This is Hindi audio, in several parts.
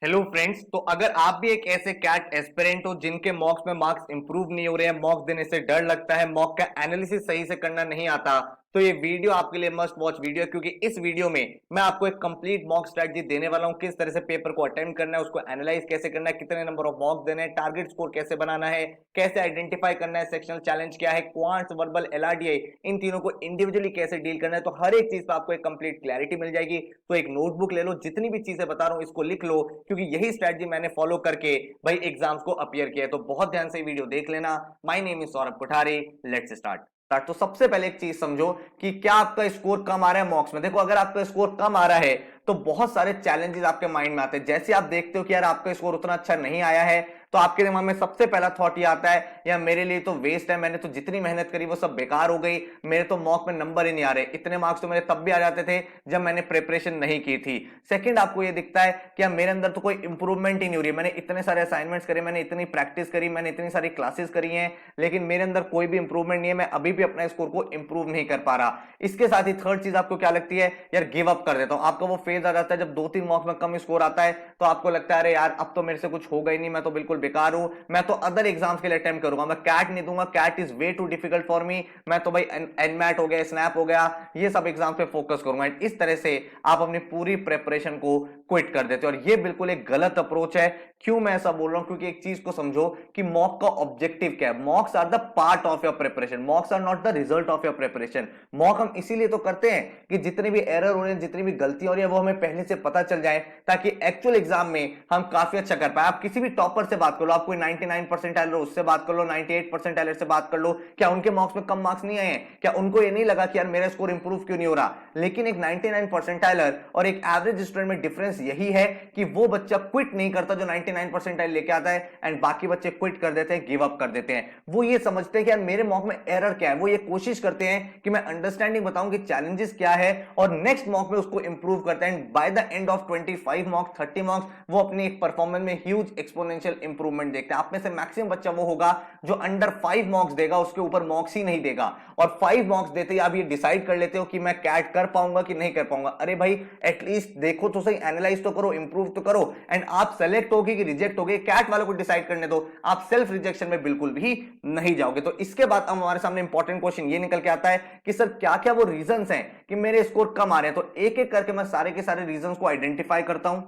Hello friends. तो अगर आप भी एक ऐसे कैट एस्पिरेंट हो जिनके मॉक्स में मार्क्स इंप्रूव नहीं हो रहे हैं, मॉक देने से डर लगता है, मॉक का एनालिसिस सही से करना नहीं आता, तो ये वीडियो आपके लिए मस्ट वॉच वीडियो है। क्योंकि इस वीडियो में मैं आपको एक कंप्लीट मॉक स्ट्रेटजी देने वाला हूं, किस तरह से पेपर को अटेम्प्ट करना है, उसको एनालाइज कैसे करना है, कितने नंबर ऑफ मॉक देने हैं, टारगेट स्कोर कैसे बनाना है, कैसे आइडेंटिफाई करना है, सेक्शनल चैलेंज क्या है, क्वांट्स, वर्बल, एलआरडीआई, इन तीनों को इंडिविजुअली कैसे डील करना है। तो हर एक चीज पर आपको एक कंप्लीट क्लैरिटी मिल जाएगी। तो एक नोटबुक ले लो, जितनी भी चीजें बता रहा हूं इसको लिख लो, क्योंकि यही स्ट्रेटजी मैंने फॉलो करके भाई एग्जाम्स को अपीयर किया है। तो बहुत ध्यान से वीडियो देख लेना। My name is Saurabh Kothari. Let's start. तो सबसे पहले एक चीज समझो कि क्या आपका स्कोर कम आ रहा है मॉक्स में। देखो, अगर आपका स्कोर कम आ रहा है तो बहुत सारे चैलेंजेस आपके माइंड में आते हैं। जैसे आप देखते हो कि यार आपका स्कोर उतना अच्छा नहीं आया है, तो आपके दिमाग में सबसे पहला थॉट ये आता है, यार मेरे लिए तो वेस्ट है, मैंने तो जितनी मेहनत करी वो सब बेकार हो गई, मेरे तो मॉक में नंबर ही नहीं आ रहे। इतने मार्क्स तो मेरे तब भी आ जाते थे जब मैंने प्रिपरेशन नहीं की थी। सेकंड, आपको ये दिखता है कि यार मेरे अंदर तो कोई इंप्रूवमेंट ही नहीं हो रही है, मैंने इतने सारे असाइनमेंट्स करे, मैंने इतनी प्रैक्टिस करी, मैंने इतनी सारी क्लासेस करी हैं, लेकिन मेरे अंदर कोई भी इंप्रूवमेंट नहीं है, मैं अभी भी अपना स्कोर को इंप्रूव नहीं कर पा रहा। इसके साथ ही थर्ड चीज आपको क्या लगती है, यार गिव अप कर देता हूं। आपका वो फेज आ जाता है जब 2-3 मार्क्स में कम स्कोर आता है, तो आपको लगता है अरे यार अब तो मेरे से कुछ होगा ही नहीं, मैं तो बिल्कुल बेकार हूं, मैं तो अदर एग्जाम्स के लिए अटेम्प्ट करूंगा, मैं कैट नहीं दूंगा, CAT is way too difficult for me, मैं तो भाई एनमैट हो गया, स्नैप हो गया, ये सब एग्जाम पे फोकस करूंगा। इस तरह से आप अपनी पूरी प्रेपरेशन को क्विट कर देते हो, और ये बिल्कुल एक गलत अप्रोच है। क्यों मैं ऐसा बोल रहा हूं, क्योंकि एक चीज को समझो कि मॉक का ऑब्जेक्टिव क्या है। Mocks are the part of your preparation, mocks are not the result of your preparation. Mock हम इसीलिए तो करते हैं कि जितने भी एरर हो रहे हैं, जितनी भी गलतियां हो रही है, वो हमें पहले से पता चल जाए, ताकि एक्चुअल एग्जाम में हम काफी अच्छा कर पाए। आप किसी भी टॉपर से बात कर लो, आप कोई 99 परसेंटाइल उससे बात कर लो, 98 परसेंटाइल से बात कर लो, क्या उनके मार्क्स में कम मार्क्स नहीं आए हैं? क्या उनको ये नहीं लगा कि यार मेरा स्कोर इंप्रूव क्यों नहीं हो रहा? लेकिन एक 99 परसेंटाइलर और एक एवरेज स्टूडेंट में डिफरेंस यही है कि वो बच्चा क्विट नहीं करता जो 99 परसेंटाइल लेके आता है, एंड बाकी बच्चे क्विट कर देते हैं, गिव अप कर देते हैं। वो ये समझते हैं कि यार मेरे मॉक में एरर क्या है, वो ये कोशिश करते हैं कि मैं अंडरस्टैंडिंग बताऊं कि चैलेंजेस क्या है, और नेक्स्ट मॉक में उसको इंप्रूव करते हैं। And by the end of 25 मॉक्स, 30 मॉक्स, वो अपनी एक परफॉर्मेंस में ह्यूज एक्सपोनेंशियल इंप्रूवमेंट देखते हैं। आप में से मैक्सिमम बच्चा वो होगा जो अंडर 5 मॉक्स देगा, उसके ऊपर मॉक्स ही नहीं देगा। और 5 मॉक्स देते ही आप ये डिसाइड कर लेते हो कि मैं कैट कर पाऊंगा कि नहीं कर पाऊंगा। अरे भाई एटलीस्ट देखो तो सही, एनालाइज तो करो, इंप्रूव तो करो। एंड आप सेलेक्ट होगी कि रिजेक्ट होगे, कैट वालों को डिसाइड करने दो। आप सेल्फ रिजेक्शन में बिल्कुल भी नहीं जाओगे। तो इसके बाद अब हमारे सामने इंपॉर्टेंट क्वेश्चन ये निकल के आता है कि सर क्या क्या वो रीजंस हैं कि मेरे स्कोर कम आ रहे हैं। तो एक एक करके मैं सारे के सारे रीजंस को आइडेंटिफाई करता हूं।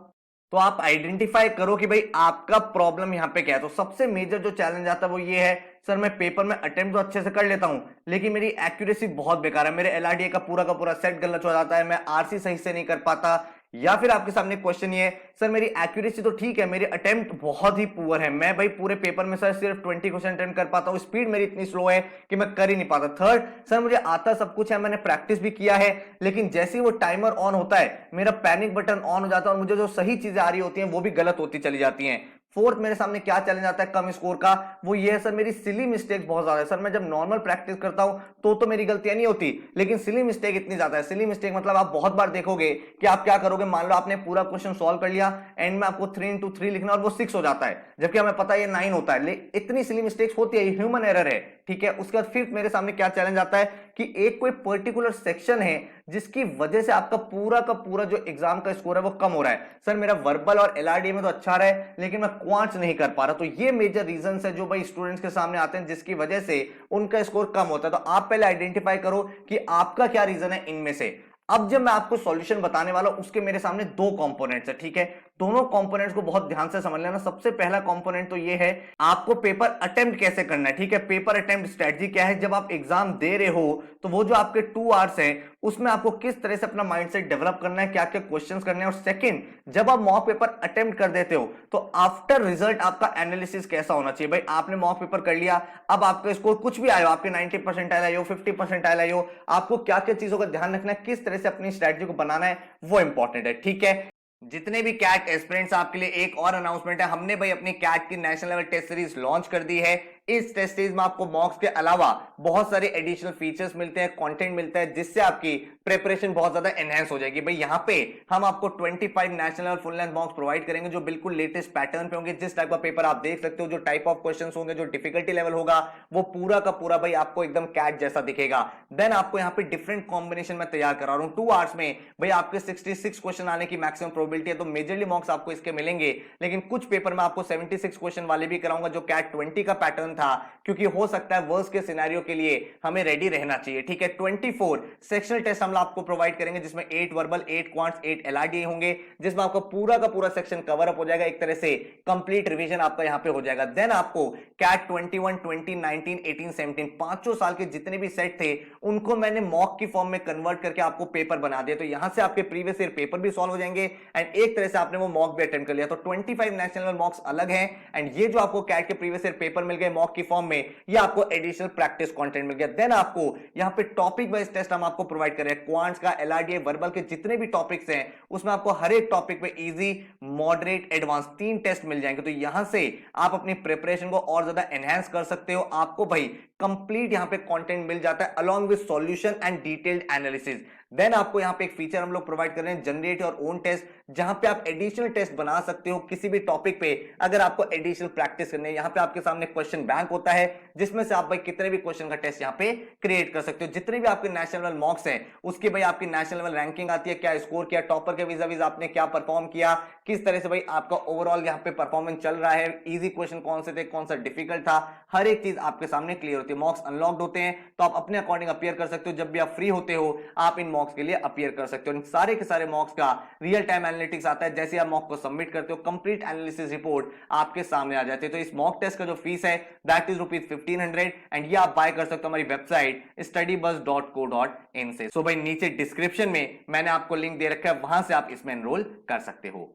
तो आप आइडेंटिफाई करो कि भाई आपका प्रॉब्लम यहां पे क्या है। तो सबसे मेजर जो चैलेंज आता है वो ये है, सर मैं पेपर में अटेम्प्ट तो अच्छे से कर लेता हूं, लेकिन मेरी एक्यूरेसी बहुत बेकार है, मेरे एलआरडीए का पूरा सेट गलत हो जाता है, मैं आरसी सही से नहीं कर पाता। या फिर आपके सामने क्वेश्चन ये है, सर मेरी एक्यूरेसी तो ठीक है, मेरे अटेम्प्ट बहुत ही पुअर है, मैं भाई पूरे पेपर में सर सिर्फ 20 क्वेश्चन अटेम्प्ट कर पाता हूं, स्पीड मेरी इतनी स्लो है कि मैं कर ही नहीं पाता। थर्ड, सर मुझे आता सब कुछ है, मैंने प्रैक्टिस भी किया है, लेकिन जैसे ही वो टाइमर ऑन होता है मेरा पैनिक बटन ऑन हो जाता है और मुझे जो सही चीजें आ रही होती हैं वो भी गलत होती चली जाती हैं। फोर्थ, मेरे सामने क्या चैलेंज आता है कम स्कोर का, वो ये है सर मेरी सिली मिस्टेक्स बहुत ज्यादा है। सर मैं जब नॉर्मल प्रैक्टिस करता हूं तो मेरी गलतियां नहीं होती, लेकिन सिली मिस्टेक इतनी ज्यादा है। सिली मिस्टेक मतलब आप बहुत बार देखोगे कि आप क्या करोगे, मान लो आपने पूरा क्वेश्चन सॉल्व कर लिया, एंड में आपको 3 into 3 लिखना और वो 6 हो जाता है, जबकि हमें पता है ये 9 होता है। इतनी सिली मिस्टेक्स होती है, ह्यूमन एरर है, ठीक है। उसके बाद फिफ्थ मेरे सामने क्या चैलेंज आता है कि एक कोई पर्टिकुलर सेक्शन है जिसकी वजह से आपका पूरा का पूरा जो एग्जाम का स्कोर है वो कम हो रहा है। सर मेरा वर्बल और एलआरडी में तो अच्छा रहा है, लेकिन मैं क्वांट्स नहीं कर पा रहा। तो ये मेजर रीजंस है जो भाई स्टूडेंट्स के सामने आते हैं, जिसकी वजह से उनका स्कोर कम होता है। तो आप पहले आइडेंटिफाई करो कि आपका क्या रीजन है इनमें से। अब जब मैं आपको सॉल्यूशन बताने वाला हूं, उसके मेरे सामने दो कंपोनेंट्स है, ठीक है। दोनों कंपोनेंट्स को बहुत ध्यान से समझ लेना। सबसे पहला कंपोनेंट तो ये है, आपको पेपर अटेम्प्ट कैसे करना है, ठीक है। पेपर अटेम्प्ट स्ट्रेटजी क्या है, जब आप एग्जाम दे रहे हो तो वो जो आपके 2 आवर्स हैं उसमें आपको किस तरह से अपना माइंडसेट डेवलप करना है, क्या क्या क्वेश्चंस करने हैं। और सेकंड, जब आप मॉक पेपर अटेम्प्ट कर देते हो तो आफ्टर रिजल्ट आपका एनालिसिस कैसा होना चाहिए। भाई आपने मॉक पेपर कर लिया, अब आपका स्कोर कुछ भी आयो, आपके 90% आए हो, 50% आए हो, आपको क्या क्या चीजों का ध्यान रखना है, किस तरह से अपनी स्ट्रेटजी को बनाना है, वो इंपॉर्टेंट है, ठीक है। जितने भी कैट एस्पिरेंट्स, आपके लिए एक और अनाउंसमेंट है, हमने भाई अपनी कैट की national level test series launch कर दी है। इस टेस्ट सीरीज में आपको मॉक्स के अलावा बहुत सारे एडिशनल फीचर्स मिलते हैं, कंटेंट मिलता है, जिससे आपकी प्रिपरेशन बहुत ज्यादा एनहेंस हो जाएगी। भाई यहाँ पे हम आपको 25 नेशनल और फुल लेंथ मॉक्स प्रोवाइड करेंगे जो बिल्कुल लेटेस्ट पैटर्न पे होंगे। जिस टाइप का पेपर आप देख सकते हो, जो टाइप ऑफ क्वेश्चंस होंगे, जो डिफिकल्टी लेवल होगा, वो पूरा का पूरा भाई आपको एकदम कैट जैसा दिखेगा। देन आपको यहाँ पे डिफरेंट कॉम्बिनेशन में तैयार करा रहा हूं 2 आवर्स में। भाई आपके 66 क्वेश्चन आने की मैक्सिमम प्रोबेबिलिटी है, तो मेजरली मॉक्स आपको इसके मिलेंगे। लेकिन कुछ पेपर में आपको 76 क्वेश्चन वाले भी कराऊंगा जो कैट 20 का पैटर्न था, क्योंकि हो सकता है वर्स्ट के सिनेरियो के लिए हमें रेडी रहना चाहिए। ठीक है, 24 सेक्शनल टेस्ट हम आपको प्रोवाइड करेंगे, जिसमें 8 वर्बल, 8 क्वांट्स, 8 एलआरडीए होंगे, जिसमें आपका पूरा का पूरा सेक्शन कवर अप हो जाएगा। एक तरह से कंप्लीट रिवीजन आपका यहां पे हो जाएगा। देन आपको कैट 21, 20, 19, 18, 17 पांचों साल के जितने भी सेट थे उनको मैंने मॉक की फॉर्म में कन्वर्ट करके आपको पेपर बना दिया। तो यहां से आपके प्रीवियस ईयर पेपर भी सॉल्व हो जाएंगे एंड एक तरह से आपने वो मॉक भी अटेम्प्ट कर लिया। तो 25 नेशनल मॉक्स अलग हैं एंड ये जो आपको कैट के प्रीवियस ईयर पेपर मिल गए मॉक की फॉर्म में, ये आपको एडिशनल प्रैक्टिस कंटेंट मिल गया। देन आपको यहां पे टॉपिक वाइज टेस्ट हम आपको प्रोवाइड कर रहे हैं। क्वांट्स का, एलआरडीए, वर्बल के जितने भी टॉपिक्स हैं उसमें आपको हर एक टॉपिक पे इजी, मॉडरेट, एडवांस 3 टेस्ट मिल जाएंगे। तो यहां से आप अपनी प्रिपरेशन को और ज्यादा एनहांस कर सकते हो। आपको भाई कंप्लीट यहां पे कंटेंट मिल जाता है along with solution and detailed analysis. Then आपको यहां पे एक फीचर हम लोग प्रोवाइड कर रहे हैं, जनरेट योर ओन टेस्ट, जहां पे आप एडिशनल टेस्ट बना सकते हो किसी भी टॉपिक पे अगर आपको एडिशनल प्रैक्टिस करनी है। यहां पे आपके सामने क्वेश्चन बैंक होता है, जिसमें से आप भाई कितने भी क्वेश्चन का टेस्ट यहां पे क्रिएट कर सकते हो। जितने भी आपके नेशनल लेवल मॉक्स हैं उसकी भाई आपकी नेशनल लेवल रैंकिंग आती है, क्या स्कोर किया, टॉपर के वीज़ा-वीज़ आपने क्या परफॉर्म किया, किस तरह से भाई आपका ओवरऑल यहां पे परफॉर्मेंस चल रहा है, इजी क्वेश्चन कौन से थे, कौन सा डिफिकल्ट था, हर एक चीज आपके सामने क्लियर होती है। मॉक्स अनलॉक्ड होते हैं तो आप अपने अकॉर्डिंग अपीयर कर सकते हो। जब भी आप फ्री होते हो आप इन मॉक्स के लिए अपीयर कर सकते हो। सारे के सारे मॉक्स का रियल टाइम एनालिटिक्स आता है। जैसे आप मॉक को सबमिट करते हो कंप्लीट एनालिसिस रिपोर्ट आपके सामने आ जाती है। तो इस मॉक टेस्ट का जो फीस है दैट इज ₹1500 एंड ये आप बाय कर सकते हो हमारी वेबसाइट studybuzz.co.in से। सो भाई नीचे डिस्क्रिप्शन में मैंने आपको लिंक दे रखा है, वहां से आप इसमें एनरोल कर सकते हो।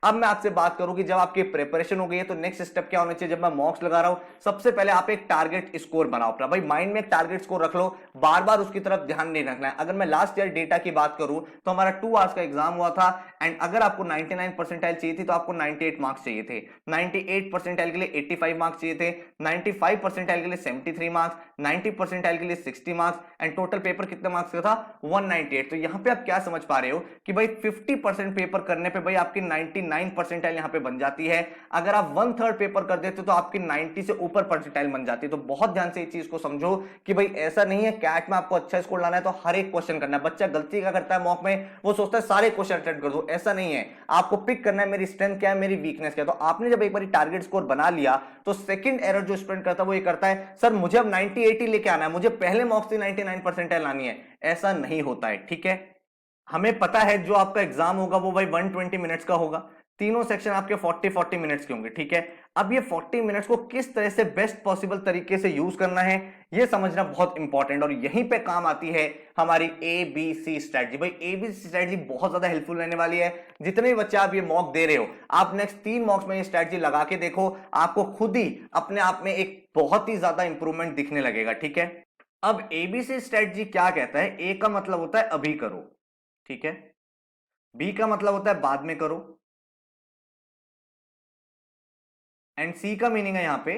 अब मैं आपसे बात करूं कि जब आपकी प्रिपरेशन हो गई है तो नेक्स्ट स्टेप क्या होना चाहिए। जब मैं मॉक्स लगा रहा हूं सबसे पहले आप एक टारगेट स्कोर बनाओ अपना। भाई माइंड में एक टारगेट स्कोर रख लो, बार बार उसकी तरफ ध्यान नहीं रखना है। अगर मैं लास्ट ईयर डेटा की बात करूं तो हमारा 2 आवर्स का एग्जाम हुआ था एंड अगर आपको 99 परसेंटाइल चाहिए थी तो आपको 98 मार्क्स चाहिए थे, 98 परसेंटाइल के लिए 85 मार्क्स चाहिए थे, 95 परसेंटाइल के लिए 73 मार्क्स, 90 परसेंटाइल के लिए 60 मार्क्स एंड टोटल पेपर कितने मार्क्स का था 198। तो यहां पे आप क्या समझ पा रहे हो कि भाई 50% पेपर करने पे भाई आपकी 99 परसेंटाइल यहां पे बन जाती है। अगर आप 1/3 पेपर कर देते तो आपकी 90 से ऊपर परसेंटाइल बन जाती है। तो बहुत ध्यान से इस चीज को समझो कि भाई ऐसा नहीं है कैट में आपको अच्छा स्कोर लाना है तो हर एक क्वेश्चन करना है। बच्चा गलती क्या करता है मॉक में, वो सोचता है सारे क्वेश्चन अटेम्प्ट कर दो, ऐसा नहीं है। आपको पिक करना है मेरी स्ट्रेंथ क्या है, मेरी वीकनेस क्या है। तो आपने जब एक बार टारगेट स्कोर बना लिया तो सेकंड एरर जो स्टूडेंट करता है वो ये करता है, सर मुझे अब 90-80 लेके आना है, मुझे पहले मॉक्स से 99 परसेंटाइल लानी है। ऐसा नहीं होता है, ठीक है। हमें पता है जो आपका एग्जाम होगा वो भाई 120 मिनट्स का होगा, तीनों सेक्शन आपके 40-40 मिनट्स के होंगे, ठीक है। अब ये 40 मिनट्स को किस तरह से बेस्ट पॉसिबल तरीके से यूज करना है ये समझना बहुत इंपॉर्टेंट, और यहीं पे काम आती है हमारी ABC स्ट्रेटजी। भाई ABC स्ट्रेटजी बहुत ज्यादा हेल्पफुल रहने वाली है। जितने भी बच्चे आप ये मॉक दे रहे हो, आप नेक्स्ट 3 मॉक्स में ये स्ट्रेटजी लगा के देखो, आपको खुद ही अपने आप में एक बहुत ही ज्यादा इंप्रूवमेंट दिखने लगेगा, ठीक है। अब ABC स्ट्रेटजी क्या कहता है, A का मतलब होता है अभी करो, ठीक है, B का मतलब होता है बाद में करो, एंड सी का मीनिंग है यहां पे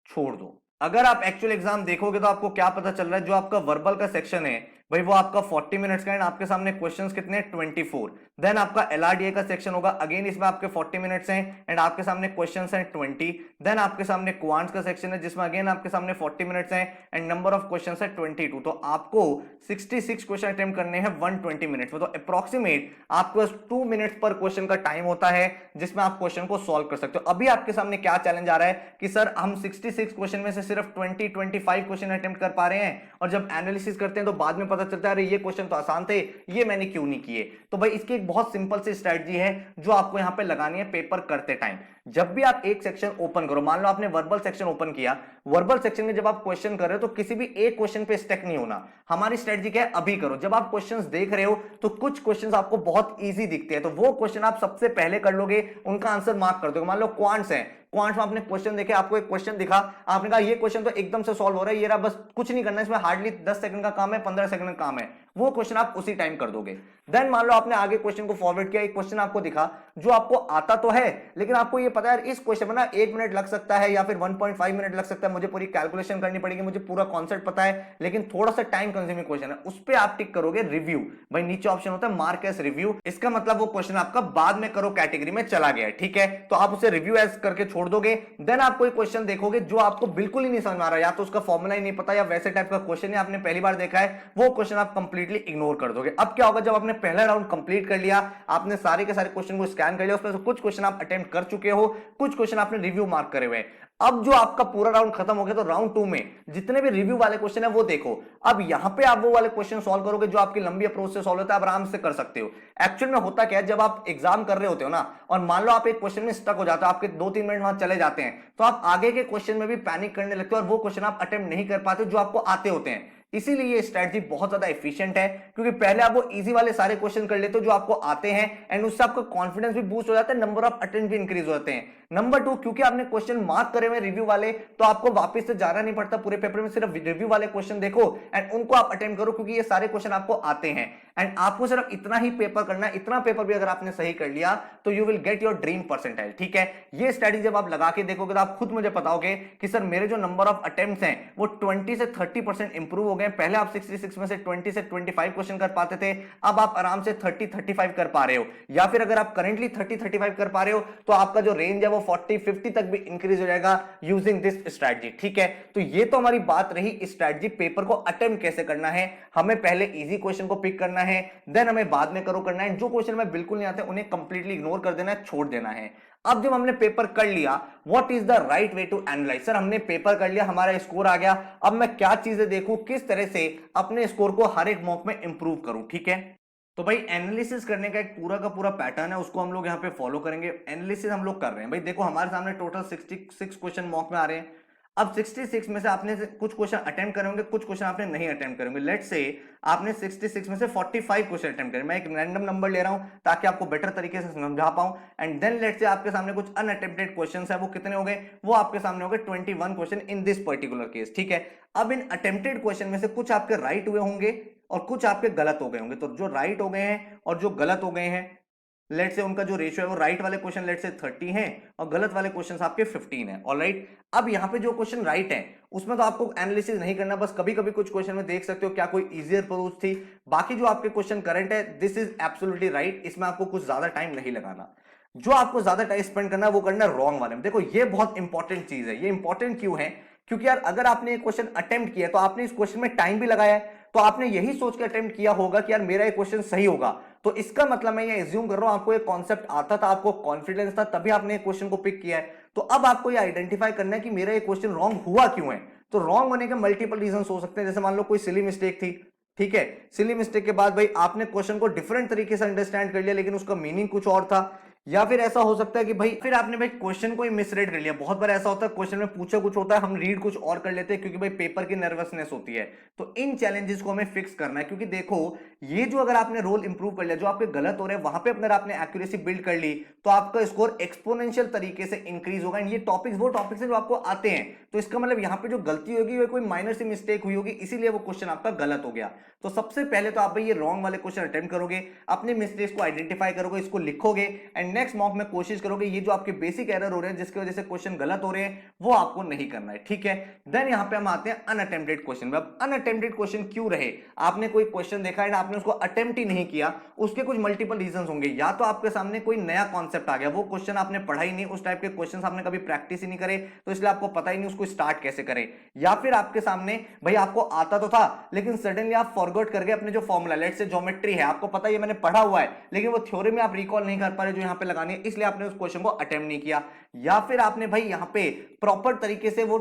छोड़ दो। अगर आप एक्चुअल एग्जाम देखोगे तो आपको क्या पता चल रहा है, जो आपका वर्बल का सेक्शन है भाई वो आपका 40 मिनट्स का एंड आपके सामने क्वेश्चंस कितने हैं 24। देन आपका एलआरडीए का सेक्शन होगा, अगेन इसमें आपके 40 मिनट्स हैं एंड आपके सामने क्वेश्चंस हैं 20। देन आपके सामने क्वांट्स का सेक्शन है जिसमें अगेन आपके सामने 40 मिनट्स हैं एंड नंबर ऑफ क्वेश्चंस है 22। तो आपको 66 क्वेश्चन अटेम्प्ट करने हैं 120 मिनट्स में। तो अप्रोक्सीमेट आपके पास 2 मिनट्स पर क्वेश्चन का टाइम होता है जिसमें आप क्वेश्चन को सॉल्व कर सकते हो। अभी आपके सामने क्या चैलेंज आ रहा है कि सर हम 66 क्वेश्चन में से सिर्फ 20-25 क्वेश्चन अटेम्प्ट कर पा रहे हैं, और जब एनालिसिस करते हैं तो बाद में पता चलता है अरे ये क्वेश्चन तो आसान थे, ये मैंने क्यों नहीं किए। तो भाई इसकी एक बहुत सिंपल सी स्ट्रेटजी है जो आपको यहां पे लगानी है पेपर करते टाइम। जब भी आप एक सेक्शन ओपन करो, मान लो आपने वर्बल सेक्शन ओपन किया, वर्बल सेक्शन में जब आप क्वेश्चन कर रहे हो तो किसी भी एक क्वेश्चन पे स्टक नहीं होना। हमारी स्ट्रेटजी क्या है, अभी करो। जब आप क्वेश्चंस देख रहे हो तो कुछ क्वेश्चंस आपको बहुत इजी दिखते हैं, तो वो क्वेश्चन आप सबसे पहले कर लोगे, उनका आंसर मार्क कर दोगे। मान लो क्वांट्स है, क्वांट्स में आपने क्वेश्चन देखे, आपको एक क्वेश्चन दिखा, आपने कहा ये क्वेश्चन तो एकदम से सॉल्व हो रहा है, ये रहा, बस कुछ नहीं करना है इसमें, हार्डली 10 सेकंड का काम है, 15 सेकंड का काम है, वो क्वेश्चन आप उसी टाइम कर दोगे। देन मान लो आपने आगे क्वेश्चन को फॉरवर्ड किया, एक क्वेश्चन आपको दिखा जो आपको आता तो है, लेकिन आपको ये पता है यार इस क्वेश्चन में ना 1 मिनट लग सकता है या फिर 1.5 मिनट लग सकता है, मुझे पूरी कैलकुलेशन करनी पड़ेगी, मुझे पूरा कॉन्सेप्ट पता है, लेकिन थोड़ा सा टाइम कंज्यूमिंग क्वेश्चन है, उस पर आप टिक करोगे रिव्यू। भाई नीचे ऑप्शन होता है मार्क एज रिव्यू, इसका मतलब वो क्वेश्चन आपका बाद में करो कैटेगरी में चला गया है, ठीक है, तो आप उसे रिव्यू एज करके छोड़ दोगे। देन आप कोई क्वेश्चन देखोगे जो आपको बिल्कुल ही नहीं समझ में आ रहा, या तो उसका फॉर्मूला ही नहीं पता या वैसे टाइप का क्वेश्चन है आपने पहली बार देखा है, वो क्वेश्चन आप कंप्लीटली इग्नोर कर दोगे। अब क्या होगा, जब आपने पहला राउंड कंप्लीट कर लिया, आपने सारे के सारे क्वेश्चन को स्कैन कर लिया, उसमें से कुछ क्वेश्चन आप अटेम्प्ट कर चुके हो, कुछ क्वेश्चन आपने रिव्यू मार्क करे हुए हैं, अब जो आपका पूरा राउंड खत्म हो गया, तो राउंड 2 में जितने भी रिव्यू वाले क्वेश्चन है वो देखो। अब यहां पे आप वो वाले क्वेश्चन सॉल्व करोगे जो आपकी लंबी अप्रोच से सॉल्व होता है, आप आराम से कर सकते हो। एक्चुअल में होता क्या है, जब आप एग्जाम कर रहे होते हो ना, और मान लो आप एक क्वेश्चन में स्टक हो जाते हो, आपके 2-3 मिनट वहां चले जाते हैं, तो आप आगे के क्वेश्चन में भी पैनिक करने लगते हो और वो क्वेश्चन आप अटेम्प्ट नहीं कर पाते जो आपको आते होते हैं। इसीलिए ये स्ट्रेटजी बहुत ज्यादा एफिशिएंट है, क्योंकि पहले आप वो इजी वाले सारे क्वेश्चन कर लेते हो जो आपको आते हैं, एंड उससे आपका कॉन्फिडेंस भी बूस्ट हो जाता है, नंबर ऑफ अटेम्प्ट भी इंक्रीज हो जाते हैं। नंबर 2, क्योंकि आपने क्वेश्चन मार्क करे हुए रिव्यू वाले, तो आपको वापस से जाना नहीं पड़ता पूरे पेपर में, सिर्फ रिव्यू वाले क्वेश्चन देखो एंड उनको आप अटेम्प्ट करो, क्योंकि ये सारे क्वेश्चन आपको आते हैं। एंड आपको सिर्फ इतना ही पेपर करना है, इतना पेपर भी अगर आपने सही कर लिया तो you will get your dream percentile, ठीक है। ये स्ट्रेटजी जब आप लगा के देखोगे तो आप खुद मुझे बताओगे कि सर मेरे जो नंबर ऑफ अटेम्प्ट्स हैं वो 20 से 30% इंप्रूव हो गए। पहले आप 66 में से 20 से 25 क्वेश्चन कर पाते थे, अब आप आराम से 30-35 कर पा रहे हो, या फिर अगर आप करेंटली 30-35 कर पा रहे हो तो आपका जो रेंज है वो 40-50 तक भी इंक्रीज हो जाएगा यूजिंग दिस स्ट्रेटजी, ठीक है। तो ये तो हमारी बात रही स्ट्रेटजी, पेपर को अटेम्प्ट कैसे करना है। हमें पहले इजी क्वेश्चन को पिक करना है, देन हमें बाद में करो करना है, जो क्वेश्चन में बिल्कुल नहीं आते उन्हें कंप्लीटली इग्नोर कर देना है, छोड़ देना है। अब जब हमने पेपर कर लिया, what is the right way to analyze. Sir हमने पेपर कर लिया, हमारा स्कोर आ गया, अब मैं क्या चीजें देखूं, किस तरह से अपने स्कोर को हर एक मॉक में इंप्रूव करूं, ठीक है। तो भाई एनालिसिस करने का एक पूरा का पूरा पैटर्न है, उसको हम लोग यहाँ पे फॉलो करेंगे। एनालिसिस हम लोग कर रहे हैं, भाई देखो हमारे सामने टोटल 66 क्वेश्चन मॉक में आ रहे हैं। अब 66 में से आपने कुछ क्वेश्चन अटेम्प्ट करेंगे, कुछ क्वेश्चन आपने नहीं अटेम्प्ट करेंगे। लेट्स से आपने 66 में से 45 क्वेश्चन अटेम्प्ट करें, मैं एक रैंडम नंबर ले रहा हूं ताकि आपको बेटर तरीके से समझा पाऊं। एंड देन लेट्स से आपके सामने कुछ अनअटेम्प्टेड क्वेश्चंस है, वो कितने हो गए, वो आपके सामने हो गए 21 question in this particular case, ठीक है। अब इन अटेम्प्टेड क्वेश्चन में से कुछ आपके राइट हुए होंगे और कुछ आपके गलत हो गए होंगे। तो जो राइट हो गए हैं और जो गलत हो गए हैं, लेट से उनका जो रेशियो है वो राइट वाले क्वेश्चन लेट से 30 हैं और गलत वाले क्वेश्चन आपके 15 हैं। ऑलराइट, अब यहाँ पे जो क्वेश्चन राइट है उसमें तो आपको एनालिसिस नहीं करना, बस कभी कभी कुछ क्वेश्चन में देख सकते हो क्या कोई इजियर अप्रोच थी। बाकी जो आपके क्वेश्चन करंट है, दिस इज एब्सोल्युटली राइट, इसमें आपको कुछ ज्यादा टाइम नहीं लगाना। जो आपको ज्यादा टाइम स्पेंड करना है वो करना है रॉन्ग वाले में। देखो ये बहुत इंपॉर्टेंट चीज है। ये इंपॉर्टेंट क्यों है, क्योंकि यार अगर आपने एक क्वेश्चन अटेम्प्ट किया तो आपने इस क्वेश्चन में टाइम भी लगाया है, तो आपने यही सोच के अटेम्प्ट किया होगा कि यार मेरा ये क्वेश्चन सही होगा। तो इसका मतलब मैं ये एज्यूम कर रहा हूं आपको एक कॉन्सेप्ट आता था, आपको कॉन्फिडेंस था, तभी आपने एक क्वेश्चन को पिक किया है। तो अब आपको ये आइडेंटिफाई करना है कि मेरा ये क्वेश्चन रॉन्ग हुआ क्यों है। तो रॉन्ग होने के मल्टीपल रीजन हो सकते हैं, जैसे मान लो कोई सिली मिस्टेक थी, ठीक है। सिली मिस्टेक के बाद भाई आपने क्वेश्चन को डिफरेंट तरीके से अंडरस्टैंड कर लिया लेकिन उसका मीनिंग कुछ और था। या फिर ऐसा हो सकता है कि भाई फिर आपने भाई क्वेश्चन को ही मिसरीड कर लिया। बहुत बार ऐसा होता है क्वेश्चन में पूछा कुछ होता है, हम रीड कुछ और कर लेते हैं क्योंकि भाई पेपर की नर्वसनेस होती है। तो इन चैलेंजेस को हमें फिक्स करना है, क्योंकि देखो ये जो अगर आपने रोल इंप्रूव कर लिया, जो आपके गलत हो रहे हैं वहां पे अगर आपने एक्यूरेसी बिल्ड कर ली तो आपका स्कोर एक्सपोनेंशियल तरीके से इंक्रीज होगा। ये टॉपिक्स वो टॉपिक्स हैं जो आपको आते हैं, तो इसका मतलब यहाँ पे जो गलती होगी वो कोई माइनर सी मिस्टेक हुई होगी, इसीलिए वो क्वेश्चन आपका गलत हो गया। तो सबसे पहले तो आप भाई ये रॉन्ग वाले क्वेश्चन अटेम्प्ट करोगे, अपने मिस्टेक्स को आइडेंटिफाई करोगे, इसको लिखोगे एंड नेक्स्ट मॉक में कोशिश करोगे ये जो आपके बेसिक एरर हो रहे हैं जिसकी वजह से क्वेश्चन गलत हो रहे हैं वो आपको नहीं करना है, ठीक है। देन यहां पे हम आते हैं अनअटेम्प्टेड क्वेश्चन। अब अनअटेम्प्टेड क्वेश्चन क्यों रहे, आपने कोई क्वेश्चन देखा है ना, आपने उसको अटेम्प्ट ही नहीं किया, उसके कुछ मल्टीपल रीजन होंगे। या तो आपके सामने कोई नया कॉन्सेप्ट आ गया, वो क्वेश्चन आपने पढ़ा ही नहीं, उस टाइप के क्वेश्चन आपने कभी प्रैक्टिस ही नहीं करे तो इसलिए आपको पता ही नहीं उसको स्टार्ट कैसे करें। या फिर आपके सामने भाई आपको आता तो था लेकिन सडनली आप फॉरगॉट कर गए अपने जो फॉर्मूला, लेट्स से ज्योमेट्री है, आपको पता है ये मैंने पढ़ा हुआ है लेकिन वो थ्योरी में आप रिकॉल नहीं कर पा रहे जो यहां पे लगानी है, इसलिए आपने उस क्वेश्चन को अटेम्प्ट नहीं किया। या फिर आपने भाई यहां पे प्रॉपर तरीके से वो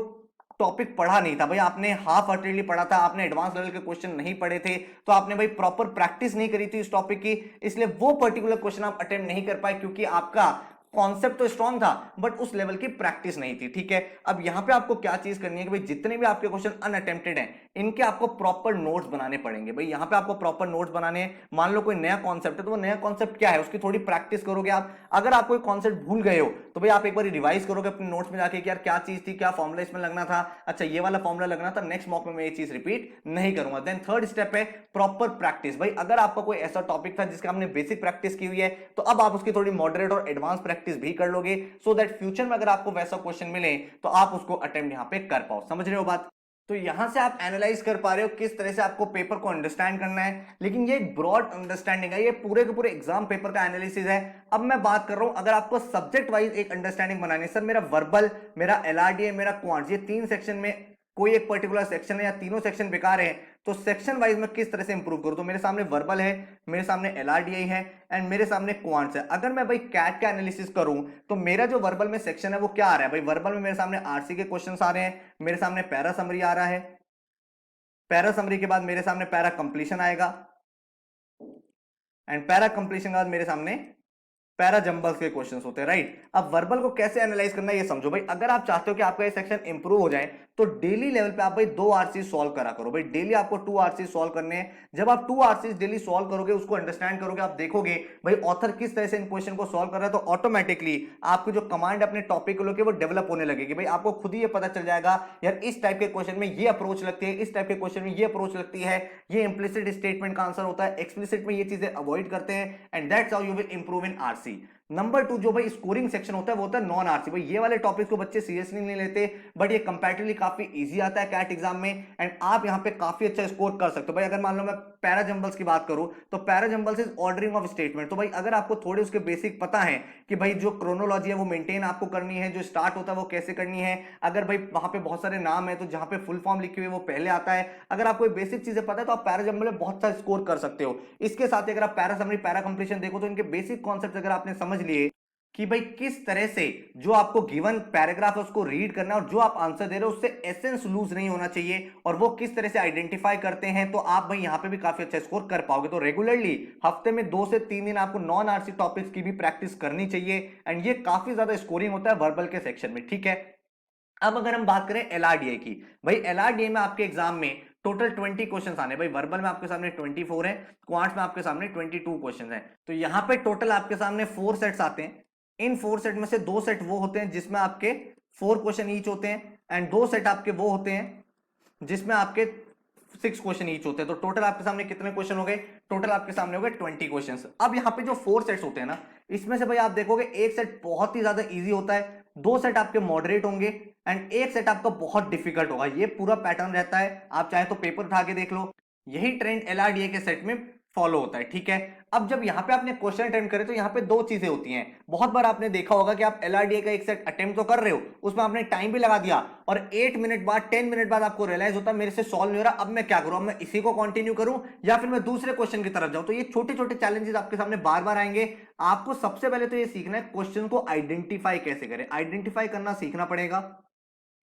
टॉपिक पढ़ा नहीं था, भाई आपने हाफ हार्टेडली पढ़ा था, आपने एडवांस लेवल के क्वेश्चन नहीं पढ़े थे, तो आपने भाई प्रॉपर प्रैक्टिस नहीं करी थी इस टॉपिक की, इसलिए वो पर्टिकुलर क्वेश्चन आप अटेम्प्ट नहीं कर पाए क्योंकि आपका कॉन्सेप्ट तो स्ट्रांग था बट उस लेवल की प्रैक्टिस नहीं थी। ठीक है, अब यहां पे आपको क्या चीज करनी है कि भाई जितने भी आपके क्वेश्चन अनअटेम्प्टेड हैं इनके आपको प्रॉपर नोट्स बनाने पड़ेंगे। भाई यहां पे आपको प्रॉपर नोट्स बनाने हैं। मान लो कोई नया कॉन्सेप्ट है तो वो नया कॉन्सेप्ट क्या है उसकी थोड़ी प्रैक्टिस करोगे आप। अगर आप कोई कॉन्सेप्ट भूल गए हो तो भाई आप एक बार रिवाइज करोगे अपने नोट्स में जाके कि यार क्या चीज थी, क्या फॉर्मुला इसमें लगना था, अच्छा ये वाला फॉर्मुला लगना था, नेक्स्ट मॉक में मैं ये चीज रिपीट नहीं करूंगा। देन थर्ड स्टेप है प्रॉपर प्रैक्टिस। भाई अगर आपका कोई ऐसा टॉपिक था जिसका आपने बेसिक प्रैक्टिस की हुई है तो अब आप उसकी थोड़ी मॉडरेट और एडवांस प्रैक्टिस भी कर लोगे, सो दैट फ्यूचर में अगर आपको वैसा क्वेश्चन मिले तो आप उसको अटेम्प्ट यहां पे कर पाओ। समझ रहे हो बात? तो यहां से आप एनालाइज कर पा रहे हो किस तरह से आपको पेपर को अंडरस्टैंड करना है, लेकिन ये एक ब्रॉड अंडरस्टैंडिंग है, ये पूरे के पूरे एग्जाम पेपर का एनालिसिस है। अब मैं बात कर रहा हूं अगर आपको सब्जेक्ट वाइज एक अंडरस्टैंडिंग बनानी है, सर मेरा वर्बल, मेरा एलआरडीए, मेरा क्वांट्स, ये तीन सेक्शन में कोई एक पर्टिकुलर सेक्शन है या तीनों सेक्शन बेकार है तो सेक्शन वाइज में किस तरह से इंप्रूव करूं। तो मेरे सामने वर्बल है, मेरे सामने एलआरडीआई है एंड मेरे सामने क्वांट्स है। अगर मैं भाई कैट का एनालिसिस करूं तो मेरा जो वर्बल में सेक्शन है वो क्या आ रहा है, भाई वर्बल में मेरे सामने आरसी के क्वेश्चंस आ रहे हैं, मेरे सामने पैरा समरी आ रहा है, पैरा समरी के बाद मेरे सामने पैरा कंप्लीशन आएगा एंड पैरा कंप्लीशन के बाद मेरे सामने पैरा जंबल्स के क्वेश्चंस होते हैं, राइट। अब वर्बल को कैसे एनालाइज करना है ये समझो। भाई अगर आप चाहते हो कि आपका ये सेक्शन इंप्रूव हो जाए तो डेली लेवल पे आप भाई 2 आरसी सॉल्व करा करो। भाई डेली आपको 2 आरसी सॉल्व करने हैं। जब आप 2 आरसी डेली सॉल्व करोगे, उसको अंडरस्टैंड करोगे, आप देखोगे भाई ऑथर किस तरह से इन क्वेश्चन को सॉल्व कर रहा है, तो ऑटोमेटिकली आपकी जो कमांड अपने टॉपिक को लेकर वो डेवलप होने लगेगी। भाई आपको खुद ही ये पता चल जाएगा यार इस टाइप के क्वेश्चन में ये अप्रोच लगती है, इस टाइप के क्वेश्चन में ये अप्रोच लगती है, ये इंप्लिसिट स्टेटमेंट का आंसर होता है, एक्सप्लिसिट में ये चीजें अवॉइड करते हैं and that's how you will improve in RC. Number 2 जो भाई स्कोरिंग सेक्शन होता है वो होता है नॉन आरसी। भाई ये वाले टॉपिक को बच्चे सीरियसली नहीं लेते बट ये कंपैरेटिवली काफी इजी आता है कैट एग्जाम में एंड आप यहां पे काफी अच्छा स्कोर कर सकते हो। भाई अगर मान लो मैं पैरा जंबल्स की बात करूं तो para jumbles is ordering of statement. तो भाई अगर आपको थोड़े उसके बेसिक पता है कि भाई जो क्रोनोलॉजी है वो मेंटेन आपको करनी है, जो स्टार्ट होता है वो कैसे करनी है, अगर भाई वहां पे बहुत सारे नाम है तो जहां पे फुल फॉर्म लिखी हुई है वो पहले आता है, अगर आपको बेसिक चीजें पता है तो आप पैरा जंबल में बहुत सारा स्कोर कर सकते हो। इसके साथ ही अगर आप पैरा समरी, पैरा कंप्लीशन देखो तो इनके बेसिक कॉन्सेप्ट अगर आपने समझ लिए कि भाई किस तरह से जो आपको गिवन पैराग्राफ है उसको रीड करना है और जो आप आंसर दे रहे हो उससे एसेंस लूज नहीं होना चाहिए और वो किस तरह से आइडेंटिफाई करते हैं, तो आप भाई यहां पे भी काफी अच्छा स्कोर कर पाओगे। तो रेगुलरली हफ्ते में 2 से 3 दिन आपको नॉन आरसी टॉपिक्स की भी प्रैक्टिस करनी चाहिए एंड ये काफी ज्यादा स्कोरिंग होता है वर्बल के सेक्शन में। ठीक है, अब अगर हम बात करें एलआरडीए की, भाई एलआरडीए में आपके एग्जाम में टोटल 20 क्वेश्चन आने। भाई वर्बल में आपके सामने 24 है, क्वांट्स में आपके सामने 22 क्वेश्चन है। तो यहां पे टोटल आपके सामने 4 सेट्स आते हैं। इन 4 सेट में से 2 सेट वो होते हैं जिसमें आपके 4 क्वेश्चन ईच होते हैं एंड 2 सेट आपके वो होते हैं जिसमें आपके 6 क्वेश्चन ईच होते हैं। तो टोटल आपके सामने कितने क्वेश्चन हो गए? टोटल आपके सामने हो गए 20 क्वेश्चन। अब यहाँ पे जो 4 सेट्स होते हैं ना, इसमें से भाई आप देखोगे एक सेट बहुत ही ज्यादा इजी होता है, 2 सेट आपके मॉडरेट होंगे एंड एक सेट आपका बहुत डिफिकल्ट होगा। ये पूरा पैटर्न रहता है, आप चाहे तो पेपर उठा के देख लो, यही ट्रेंड एलआरडीए के सेट में फॉलो होता है। ठीक है, अब जब यहां पे आपने क्वेश्चन अटेम्प्ट करे तो यहां पे 2 चीजें होती हैं। बहुत बार आपने देखा होगा कि आप एलआरडीए का एक सेट अटेम्प्ट तो कर रहे हो, उसमें आपने टाइम भी लगा दिया और 8 मिनट बाद 10 मिनट बाद आपको रियलाइज होता है मेरे से सॉल्व नहीं हो रहा, अब मैं क्या करूं, अब मैं इसी को कंटिन्यू करूं या फिर मैं दूसरे क्वेश्चन की तरफ जाऊं। तो ये छोटे छोटे चैलेंजेस आपके सामने बार बार आएंगे। आपको सबसे पहले तो ये सीखना है क्वेश्चन को आइडेंटिफाई कैसे करें, आइडेंटिफाई करना सीखना पड़ेगा,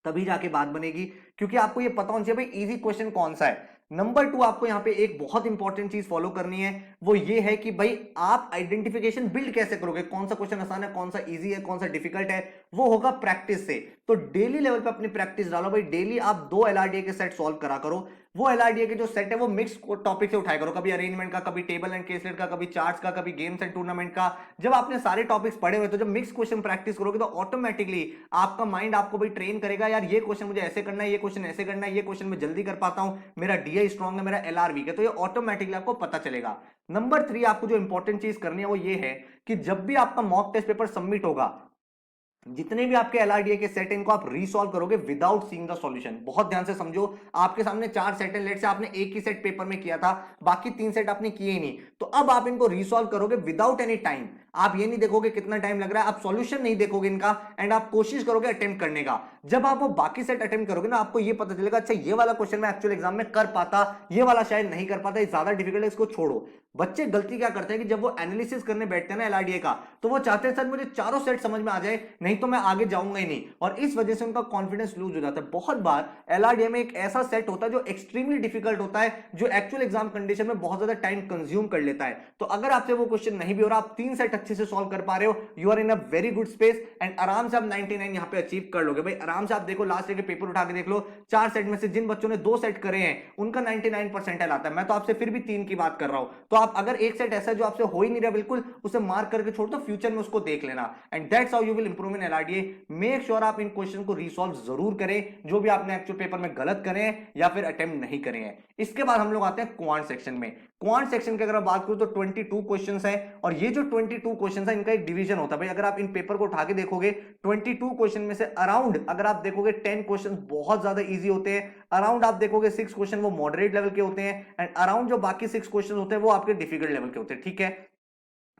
तभी जाके बात बनेगी, क्योंकि आपको ये पता होना चाहिए भाई इजी क्वेश्चन कौन सा है। नंबर 2 आपको यहां पे एक बहुत इंपॉर्टेंट चीज फॉलो करनी है, वो ये है कि भाई आप आइडेंटिफिकेशन बिल्ड कैसे करोगे, कौन सा क्वेश्चन आसान है, कौन सा इजी है, कौन सा डिफिकल्ट है, वो होगा प्रैक्टिस से। तो डेली लेवल पे अपनी प्रैक्टिस डालो भाई, डेली आप 2 एलआरडीए के सेट सॉल्व करा करो। वो एलआरडीए के जो सेट है वो मिक्स टॉपिक से उठाया करो, कभी अरेंजमेंट का, कभी टेबल एंड केसलेट का, कभी चार्ट्स का, कभी गेम्स एंड टूर्नामेंट का। जब आपने सारे टॉपिक्स पढ़े हुए तो जब मिक्स क्वेश्चन प्रैक्टिस करोगे तो ऑटोमेटिकली आपका माइंड आपको भाई ट्रेन करेगा, यार ये क्वेश्चन मुझे ऐसे करना है, ये क्वेश्चन ऐसे करना है, ये क्वेश्चन मैं जल्दी कर पाता हूं, मेरा डीआई स्ट्रांग है, मेरा एलआर वीक है, तो ये ऑटोमेटिकली आपको पता चलेगा। नंबर 3 आपको जो इंपॉर्टेंट चीज करनी है वो ये है कि जब भी आपका मॉक टेस्ट पेपर सबमिट होगा, जितने भी आपके एलआरडीए के सेट इनको आप रीसॉल्व करोगे विदाउट सीइंग द सॉल्यूशन। बहुत ध्यान से समझो, आपके सामने 4 सेट है, लेट से आपने एक ही सेट पेपर में किया था, बाकी 3 सेट आपने किए ही नहीं, तो अब आप इनको रीसॉल्व करोगे विदाउट एनी टाइम। आप ये नहीं देखोगे कितना टाइम लग रहा है, आप सॉल्यूशन नहीं देखोगे इनका एंड आप कोशिश करोगे अटेम्प्ट करने का। जब आप वो बाकी सेट अटेम्प्ट करोगे ना, आपको ये पता चलेगा अच्छा ये वाला क्वेश्चन मैं एक्चुअल एग्जाम में कर पाता, ये वाला शायद नहीं कर पाता, ये ज्यादा डिफिकल्ट है, इसको छोड़ो। बच्चे गलती क्या करते हैं कि जब वो एनालिसिस करने बैठते हैं ना एलआरडीए का, तो वो चाहते हैं सर मुझे चारों सेट समझ में आ जाए, नहीं तो मैं आगे जाऊंगा ही नहीं, और इस वजह से उनका कॉन्फिडेंस लूज हो जाता है। बहुत बार एलआरडीए में एक ऐसा सेट होता है जो एक्सट्रीमली डिफिकल्ट होता है, जो एक्चुअल एग्जाम कंडीशन में बहुत ज्यादा टाइम कंज्यूम कर लेता है। तो अगर आपसे वो क्वेश्चन नहीं भी हो रहा, आप 3 सेट अच्छे से सॉल्व कर पा रहे हो, you are in a very good space and आराम से आप 99 यहां पे अचीव कर लोगे। भाई आराम से आप देखो, लास्ट ईयर के पेपर उठा के देख लो, 4 सेट में से जिन बच्चों ने 2 सेट करे हैं उनका 99 परसेंटाइल आता है। मैं तो आपसे फिर भी 3 की बात कर रहा हूं। तो आप अगर एक सेट ऐसा जो आपसे हो ही नहीं रहा बिल्कुल, उसे मार्क करके छोड़ दो, फ्यूचर में उसको देख लेना, and that's how you will improve in LRDA. Make sure आप इन क्वेश्चन को रिसॉल्व जरूर करें, जो भी आपने एक्चुअल पेपर में गलत करे हैं या फिर अटेम्प्ट नहीं करे हैं। इसके बाद हम लोग आते हैं क्वांट सेक्शन में। क्वांट सेक्शन की अगर बात करूं तो 22 क्वेश्चंस है, और ये जो 22 क्वेश्चंस है इनका एक डिवीजन होता है। भाई अगर आप इन पेपर को उठा के देखोगे, 22 क्वेश्चन में से अराउंड अगर आप देखोगे 10 क्वेश्चन बहुत ज्यादा इजी होते हैं, अराउंड आप देखोगे 6 क्वेश्चन वो मॉडरेट लेवल के होते हैं, एंड अराउंड जो बाकी 6 क्वेश्चन होते हैं वो आपके डिफिकल्ट लेवल के होते हैं। ठीक है,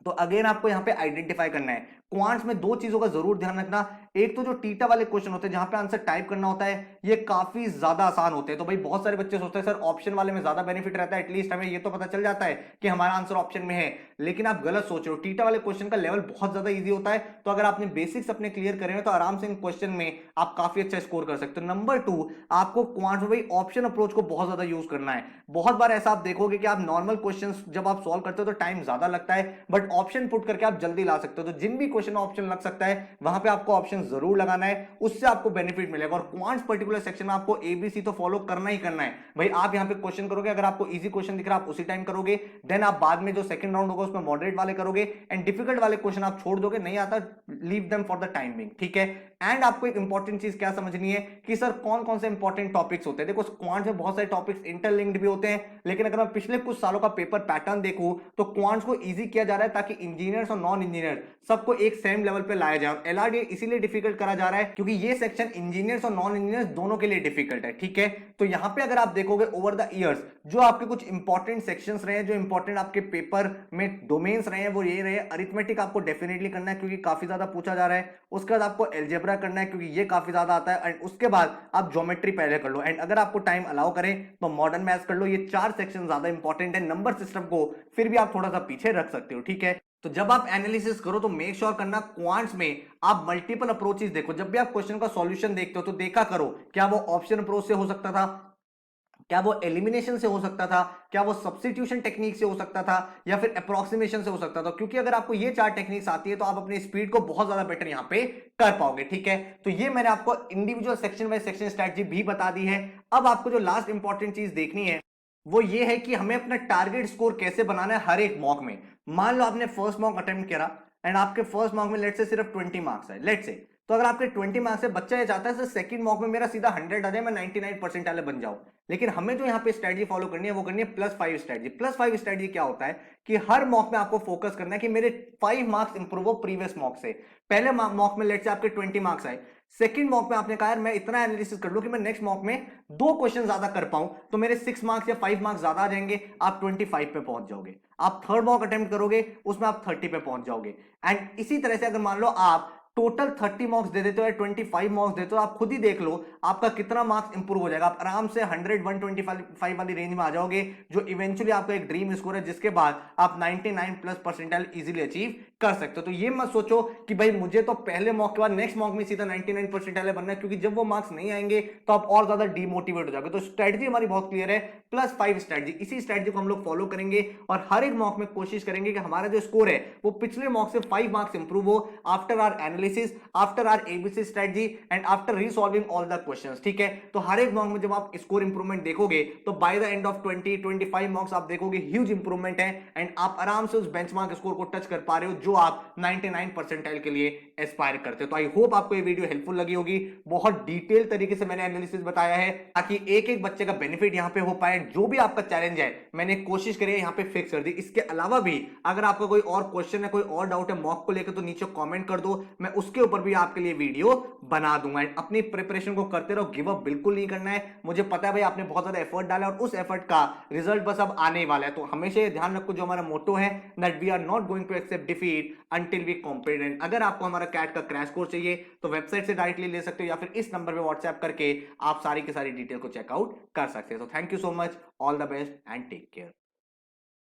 तो अगेन आपको यहां पे आइडेंटिफाई करना है। क्वांट्स में 2 चीजों का जरूर ध्यान रखना। एक तो जो टीटा वाले क्वेश्चन होते हैं जहां पे आंसर टाइप करना होता है, ये काफी ज्यादा आसान होते हैं। तो भाई बहुत सारे बच्चे सोचते हैं सर ऑप्शन वाले में ज्यादा बेनिफिट रहता है, एटलीस्ट हमें ये तो पता चल जाता है कि हमारा आंसर ऑप्शन में है, लेकिन आप गलत सोच रहे हो। टीटा वाले क्वेश्चन का लेवल बहुत ज्यादा ईजी होता है, तो अगर आपने बेसिक्स अपने क्लियर करे हैं तो आराम से इन क्वेश्चन में आप काफी अच्छा स्कोर कर सकते हो। नंबर 2, आपको क्वांट्स में भाई ऑप्शन अप्रोच को बहुत ज्यादा यूज करना है। बहुत बार ऐसा आप देखोगे कि आप नॉर्मल क्वेश्चन जब आप सॉल्व करते हो तो टाइम ज्यादा लगता है, बट ऑप्शन पुट करके आप जल्दी ला सकते हो। तो जिन भी क्वेश्चन में ऑप्शन लग सकता है वहां पे आपको ऑप्शन जरूर लगाना है, उससे आपको बेनिफिट मिलेगा। और क्वांट्स पर्टिकुलर सेक्शन में आपको एबीसी तो फॉलो करना ही करना है। भाई आप यहां पे क्वेश्चन करोगे, अगर आपको इजी क्वेश्चन दिख रहा है आप उसी टाइम करोगे, देन आप बाद में जो सेकंड राउंड होगा उसमें मॉडरेट वाले करोगे, एंड डिफिकल्ट वाले क्वेश्चन आप छोड़ दोगे, नहीं आता leave them for the time being. ठीक है, एंड आपको एक इंपॉर्टेंट चीज क्या समझनी है कि सर कौन कौन से इंपॉर्टेंट टॉपिक्स होते हैं। देखो क्वांट्स में बहुत सारे टॉपिक्स इंटरलिंक्ड भी होते हैं, लेकिन अगर मैं पिछले कुछ सालों का पेपर पैटर्न देखूं तो क्वांट्स को इजी किया जा रहा है ताकि इंजीनियर्स और नॉन इंजीनियर सबको एक सेम लेवल पे लाया जाए। एलआरडीए इसीलिए डिफिकल्ट करा जा रहा है क्योंकि ये सेक्शन इंजीनियर्स और नॉन इंजीनियर्स दोनों के लिए डिफिकल्ट है। ठीक है, तो यहां पे अगर आप देखोगे ओवर द इयर्स जो आपके कुछ इंपॉर्टेंट सेक्शंस रहे हैं, जो इंपॉर्टेंट आपके पेपर में डोमेन्स रहे हैं, वो ये रहे। अरिथमेटिक आपको डेफिनेटली करना है क्योंकि काफी ज्यादा पूछा जा रहा है। उसके बाद आपको एल्जेब्रा करना है क्योंकि ये काफी ज्यादा आता है, एंड उसके बाद आप ज्योमेट्री पहले कर लो, एंड अगर आपको टाइम अलाउ करें तो मॉडर्न मैथ्स कर लो। ये 4 सेक्शन ज्यादा इंपॉर्टेंट है। नंबर सिस्टम को फिर भी आप थोड़ा सा पीछे रख सकते हो। ठीक है, तो जब आप एनालिसिस करो तो मेक श्योर करना क्वांट्स में आप मल्टीपल अप्रोचेस देखो। जब भी आप क्वेश्चन का सॉल्यूशन देखते हो तो देखा करो क्या वो ऑप्शन अप्रोच से हो सकता था, क्या वो एलिमिनेशन से हो सकता था, क्या वो सब्स्टिट्यूशन टेक्निक से हो सकता था, या फिर अप्रोक्सीमेशन से हो सकता था। क्योंकि अगर आपको ये 4 टेक्निक्स आती है तो आप अपनी स्पीड को बहुत ज्यादा बेटर यहां पे कर पाओगे। ठीक है, तो ये मैंने आपको individual section by section strategy भी बता दी है। अब आपको जो लास्ट इंपॉर्टेंट चीज देखनी है वो ये है कि हमें अपना टारगेट स्कोर कैसे बनाना है हर एक मॉक में। मान लो आपने फर्स्ट मॉक अटेम्प्ट करा एंड आपके फर्स्ट मॉक में लेट से सिर्फ 20 मार्क्स है, लेट से, तो अगर आपके 20 मार्क्स से बच्चा ये चाहता है सर सेकंड मॉक में मेरा सीधा 100 आ जाए, मैं 99 परसेंट वाले बन जाऊं, लेकिन हमें जो यहाँ पे स्ट्रेटजी फॉलो करनी है वो करनी है +5 स्ट्रेटजी। +5 स्ट्रेटजी क्या होता है कि हर मॉक में आपको फोकस करना है कि मेरे 5 मार्क्स इंप्रूव हो प्रीवियस मॉक से। पहले मॉक में लेट से आपके 20 मार्क्स आए, सेकंड मॉक में आपने कहा यार मैं इतना एनालिसिस कर लूं कि मैं नेक्स्ट मॉक में 2 क्वेश्चन ज्यादा कर पाऊं तो मेरे 6 मार्क्स या 5 मार्क्स ज्यादा आ जाएंगे, आप 25 पे पहुंच जाओगे। आप थर्ड मॉक अटेम्प्ट करोगे उसमें आप 30 पे पहुंच जाओगे। एंड इसी तरह से अगर मान लो आप टोटल 30 मार्क्स दे देते हो या 25 मार्क्स देते हो, आप खुद ही देख लो आपका कितना मार्क्स इंप्रूव हो जाएगा। आप आराम से 100 125 वाली रेंज में आ जाओगे, जो इवेंचुअली आपका एक ड्रीम स्कोर है जिसके बाद आप 99 प्लस परसेंटाइल इजीली अचीव कर सकते हो। तो ये मत सोचो कि भाई मुझे तो पहले मॉक के बाद नेक्स्ट मॉक में सीधा 99 परसेंटाइल बनना है, क्योंकि जब वो मार्क्स नहीं आएंगे तो आप और ज्यादा डिमोटिवेट हो जाओगे। तो स्ट्रेटजी हमारी बहुत क्लियर है, +5 स्ट्रेटजी। इसी स्ट्रेटजी को हम लोग फॉलो करेंगे और हर एक मॉक में कोशिश करेंगे कि हमारा जो स्कोर है वो पिछले मॉक से 5 मार्क्स इंप्रूव हो after our analysis, after our A B C strategy and after resolving all the questions. ठीक है, तो हर एक मॉक में जब आप स्कोर इंप्रूवमेंट देखोगे तो बाय द एंड ऑफ 20-25 मॉक्स आप देखोगे ह्यूज इंप्रूवमेंट है, एंड आप आराम से उस बेंचमार्क स्कोर को टच कर पा रहे हो जो आप 99 परसेंटाइल के लिए एस्पायर करते हो। तो आई होप आपको ये वीडियो हेल्पफुल लगी होगी। बहुत डिटेल तरीके से मैंने एनालिसिस बताया है ताकि एक एक बच्चे का बेनिफिट यहां पे हो पाए। जो भी आपका चैलेंज है मैंने कोशिश करी है यहां पे फिक्स कर दी। इसके अलावा भी अगर आपका कोई और क्वेश्चन है, कोई और डाउट है मॉक को लेकर, तो नीचे कमेंट कर दो, मैं उसके ऊपर भी आपके लिए वीडियो बना दूंगा। अपनी प्रिपरेशन को करते रहो, गिव अप बिल्कुल नहीं करना है। मुझे पता है भाई आपने बहुत ज्यादा एफर्ट डाला और उस एफर्ट का रिजल्ट बस अब आने ही वाला है। तो हमेशा ये ध्यान रखो जो हमारा मोटो है, that we are not going to accept defeat until we competent. अगर आपको हमारा कैट का क्रैश कोर्स चाहिए तो वेबसाइट से डायरेक्टली ले सकते हो या फिर इस नंबर पे व्हाट्सएप करके आप सारी की सारी डिटेल को चेकआउट कर सकते हो। तो thank you so much, all the best and take care.